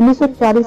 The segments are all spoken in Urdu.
1940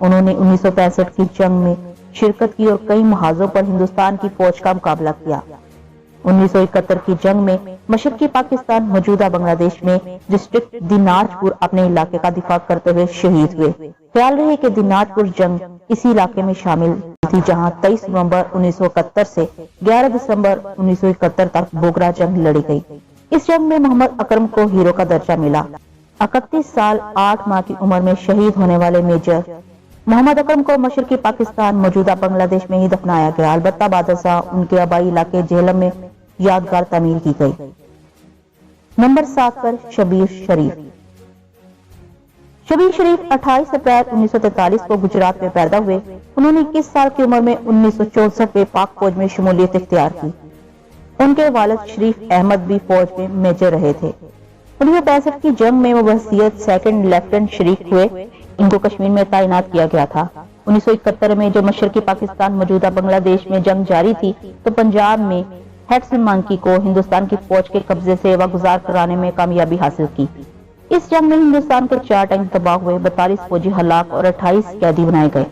انہوں نے 1965 کی جنگ میں شرکت کی اور کئی محاذوں پر ہندوستان کی فوج کا مقابلہ کیا۔ 1971 کی جنگ میں مشرقی پاکستان موجودہ بنگلہ دیش میں ڈسٹرکٹ دیناج پور اپنے علاقے کا دفاع کرتے ہوئے شہید ہوئے۔ خیال رہے کہ دیناج پور جنگ اسی علاقے میں شامل تھی جہاں 23 نومبر 1971 سے 11 دسمبر 1971 تک بوگرا جنگ لڑی گئی۔ اس جنگ میں محمد اکرم کو ہیرو کا درجہ ملا۔ 31 سال 8 ماہ کی عمر میں شہید ہونے والے میجر محمد اکرم کو مشرقی پاکستان موجودہ بنگلہ دیش میں ہی دفنایا گیا، البتہ بعد ازاں ان کے آبائی علاقے جہلم میں یادگار تعمیر کی گئی۔ نمبر 7 پر شبیر شریف۔ شبیر شریف 28 اپریل 1943 کو گجرات میں پیدا ہوئے۔ انہوں نے 21 سال کی عمر میں 1964 میں پاک فوج میں شمولیت اختیار کی۔ ان کے والد شریف احمد بھی فوج میں میجر رہے تھے۔ 1965 کی جنگ میں وہ بحیثیت سیکنڈ لیفٹیننٹ شریف ہوئے۔ ان کو کشمیر میں تعینات کیا گیا تھا۔ 1971 میں جب مشرقی پاکستان موجودہ بنگلہ دیش میں جنگ جاری تھی تو پنجاب میں ہیٹسن مانکی کو ہندوستان کی فوج کے قبضے سے واگزار کرانے میں کامیابی حاصل کی۔ اس جنگ میں ہندوستان کے 4 ٹینک تباہ ہوئے، 42 فوجی ہلاک اور 28 قیدی بنائے گئے۔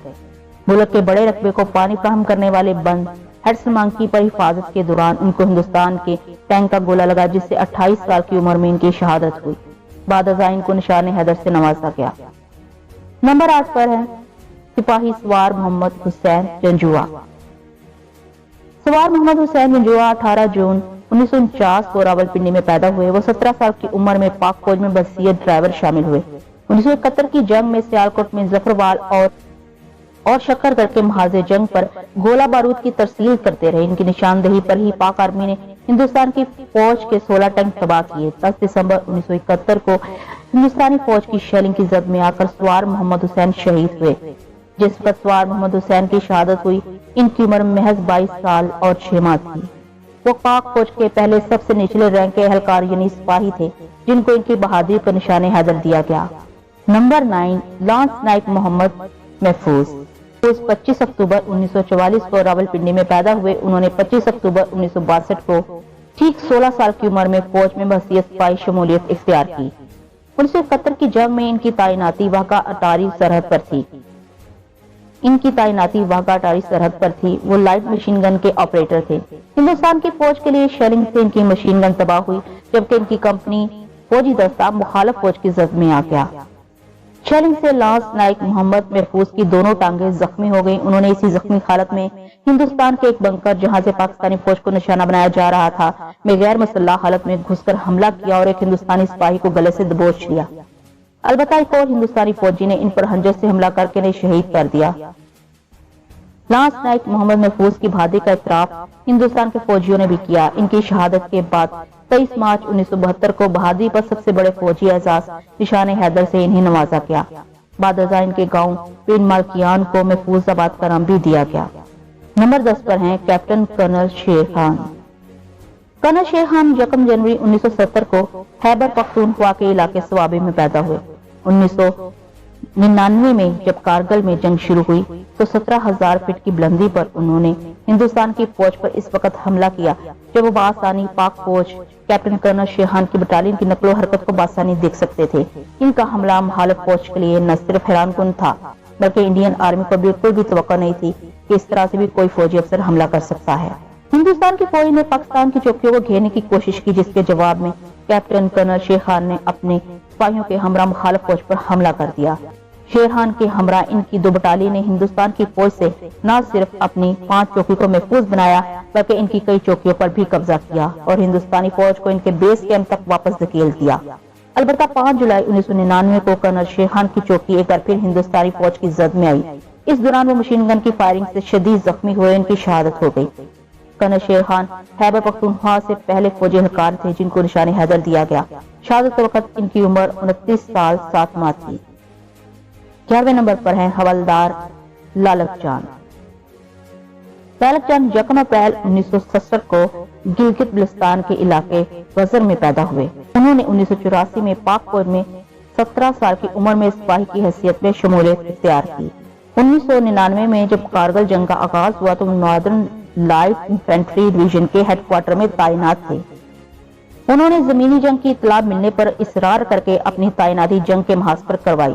ملک کے بڑے رقبے کو پانی فراہم کرنے والے بند ہیٹسن مانکی پر حفاظت کے دوران ان کو ہندوستان کے ٹینک کا گولہ لگا جس سے 28 سال کی عمر میں ان کی شہادت ہوئی۔ بعد ازاں ان کو نشان حیدر سے نوازا گیا۔ نمبر 8 پر ہے سپاہی سوار محمد حسین جنجوعہ۔ سوار محمد حسین جنجوعہ 18 جون 1949 کو راولپنڈی میں پیدا ہوئے۔ وہ 17 سال کی عمر میں پاک فوج میں بحیثیت ڈرائیور شامل ہوئے۔ 1971 کی جنگ میں سیالکوٹ میں ظفروال اور شکرگڑھ کے محاذ جنگ پر گولہ بارود کی ترسیل کرتے رہے۔ ان کی نشاندہی پر ہی پاک آرمی نے ہندوستان کی فوج کے 16 ٹینک تباہ کیے۔ 10 دسمبر 1971 کو ہندوستانی فوج کی شیلنگ کی زد میں آ کر سوار محمد حسین شہید ہوئے۔ جس وقت سوار محمد حسین کی شہادت ہوئی ان کی عمر محض 22 سال اور 6 ماہ تھی۔ وہ پاک فوج کے پہلے سب سے نچلے رینک کے اہلکار یعنی سپاہی تھے جن کو ان کی بہادری پر نشان حیدر دیا گیا۔ نمبر 9 لانس نائک محمد محفوظ۔ 25 اکتوبر 1944 کو راولپنڈی میں پیدا ہوئے۔ انہوں نے 25 اکتوبر 1962 کو ٹھیک 16 سال کی عمر میں فوج میں بحیثیت سپاہی شمولیت اختیار کی۔ 1971 کی جنگ میں ان کی تعیناتی واگا اٹاری سرحد پر تھی۔ وہ لائٹ مشین گن کے آپریٹر تھے۔ ہندوستان کی فوج کے لیے شیلنگ سے ان کی مشین گن تباہ ہوئی جبکہ ان کی کمپنی فوجی دستہ مخالف فوج کی زد میں آ گیا۔ شیلنگ سے لانس نائک محمد محفوظ کی دونوں ٹانگیں زخمی ہو گئیں۔ انہوں نے اسی زخمی حالت میں ہندوستان کے ایک بنکر جہاں سے پاکستانی فوج کو نشانہ بنایا جا رہا تھا میں غیر مسلح حالت میں گھس کر حملہ کیا اور ایک ہندوستانی سپاہی کو گلے سے دبوچ لیا۔ البتہ ایک اور ہندوستانی فوجی نے ان پر خنجر سے حملہ کر کے انہیں شہید کر دیا۔ لانس نائک محمد محفوظ کی بہادری کا اعتراف ہندوستان کے فوجیوں نے بھی کیا۔ ان کی شہادت کے بعد 23 مارچ 1972 کو بہادری پر سب سے بڑے فوجی اعزاز نشان حیدر سے انہیں نوازا گیا۔ بعد ازاں ان کے گاؤں پین مالکیان کو محفوظ آباد کا نام بھی دیا گیا۔ نمبر 10 پر ہیں captain colonel Sher Khan. Colonel Sher Khan 1 جنوری 1970 کو خیبر پختونخوا کے علاقے صوابی میں پیدا ہوئے۔ 1999 میں جب کارگل میں جنگ شروع ہوئی تو 17,000 فٹ کی بلندی پر انہوں نے ہندوستان کی فوج پر اس وقت حملہ کیا جب وہ بآسانی پاک فوج کیپٹن کرنل شیر خان کی بٹالین کی نقل و حرکت کو بآسانی دیکھ سکتے تھے۔ ان کا حملہ مخالف فوج کے لیے نہ صرف حیران کن تھا بلکہ انڈین آرمی کو بالکل بھی توقع نہیں تھی کہ اس طرح سے بھی کوئی فوجی افسر حملہ کر سکتا ہے۔ ہندوستان کی فوج نے پاکستان کی چوکیوں کو گھیرنے کی کوشش کی جس کے جواب میں کیپٹن کرنل شیر خان نے اپنے سپاہیوں کے ہمراہ مخالف فوج پر حملہ کر دیا۔ شیر خان کے ہمراہ ان کی 2 بٹالی نے ہندوستان کی فوج سے نہ صرف اپنی 5 چوکی کو محفوظ بنایا بلکہ ان کی کئی چوکیوں پر بھی قبضہ کیا اور ہندوستانی فوج کو ان کے بیس کیمپ تک واپس دھکیل دیا۔ البتہ 5 جولائی 1999 کو کرنل شیر خان کی چوکی ایک بار پھر ہندوستانی فوج کی زد میں آئی۔ اس دوران وہ مشین گن کی فائرنگ سے شدید زخمی ہوئے، ان کی شہادت ہو گئی۔ کرنل شیر خان خیبر پختونخوا سے پہلے فوجی اہلکار تھے جن کو نشان حیدر دیا گیا۔ شہادت کے وقت ان کی عمر 29 سال 7 ماہ تھی۔ 11ویں نمبر پر ہیں حوالدار لالک چاند۔ لالک چاند 1 اپریل 1967 کو گلگت بلتستان کے علاقے وزر میں پیدا ہوئے۔ انہوں نے 1984 میں پاک فوج میں 17 سال کی عمر میں سپاہی کی حیثیت میں شمولیت اختیار کی۔ 1999 میں جب کارگل جنگ کا آغاز ہوا تو ناردرن لائٹ انفینٹری ڈویژن کے ہیڈ کوارٹر میں تعینات تھے۔ انہوں نے زمینی جنگ کی اطلاع ملنے پر اصرار کر کے اپنی تعیناتی جنگ کے محاذ پر کروائی۔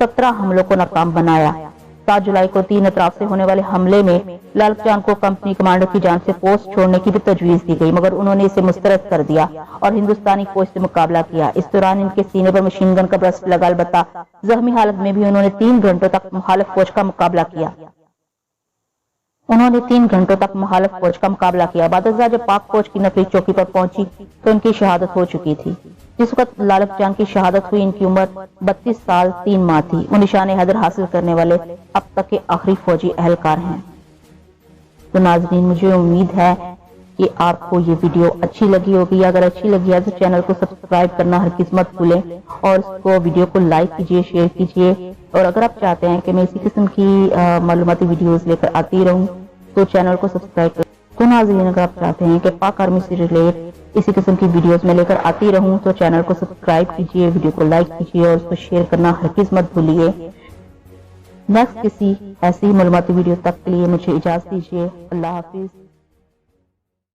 17 حملوں کو ناکام بنایا۔ 7 جولائی کو 3 اطراف سے ہونے والے حملے میں لالک جان کو کمپنی کمانڈر کی جانب سے پوسٹ چھوڑنے کی بھی تجویز دی گئی، مگر انہوں نے اسے مسترد کر دیا اور ہندوستانی فوج سے مقابلہ کیا۔ اس دوران ان کے سینے پر مشین گن کا برسٹ لگا، البتہ زخمی حالت میں بھی انہوں نے 3 گھنٹوں تک مخالف فوج کا مقابلہ کیا۔ بعد ازاں جب پاک فوج کی نفری چوکی پر پہنچی تو ان کی شہادت ہو چکی تھی۔ جس وقت لالک جان کی شہادت ہوئی ان کی عمر 32 سال 3 ماہ تھی۔ وہ نشان حیدر حاصل کرنے والے اب تک کے آخری فوجی اہلکار ہیں۔ تو ناظرین، مجھے امید ہے کہ آپ کو یہ ویڈیو اچھی لگی ہوگی۔ اگر اچھی لگی ہے تو چینل کو سبسکرائب کرنا ہرگز مت بھولیں اور اس کو ویڈیو کو لائک کیجیے، شیئر کیجیے، اور اگر آپ چاہتے ہیں کہ میں اسی قسم کی معلوماتی ویڈیوز لے کر آتی رہوں تو چینل کو سبسکرائب کریں۔ تو ناظرین، اگر آپ چاہتے ہیں کہ پاک آرمی سے ریلیٹ اسی قسم کی ویڈیوز میں لے کر آتی رہوں تو چینل کو سبسکرائب کیجیے، ویڈیو کو لائک کیجیے اور اس کو شیئر کرنا ہرگز مت بھولیے۔ نیکسٹ کسی ایسی معلوماتی ویڈیو تک کے لیے مجھے اجازت دیجیے۔ اللہ حافظ۔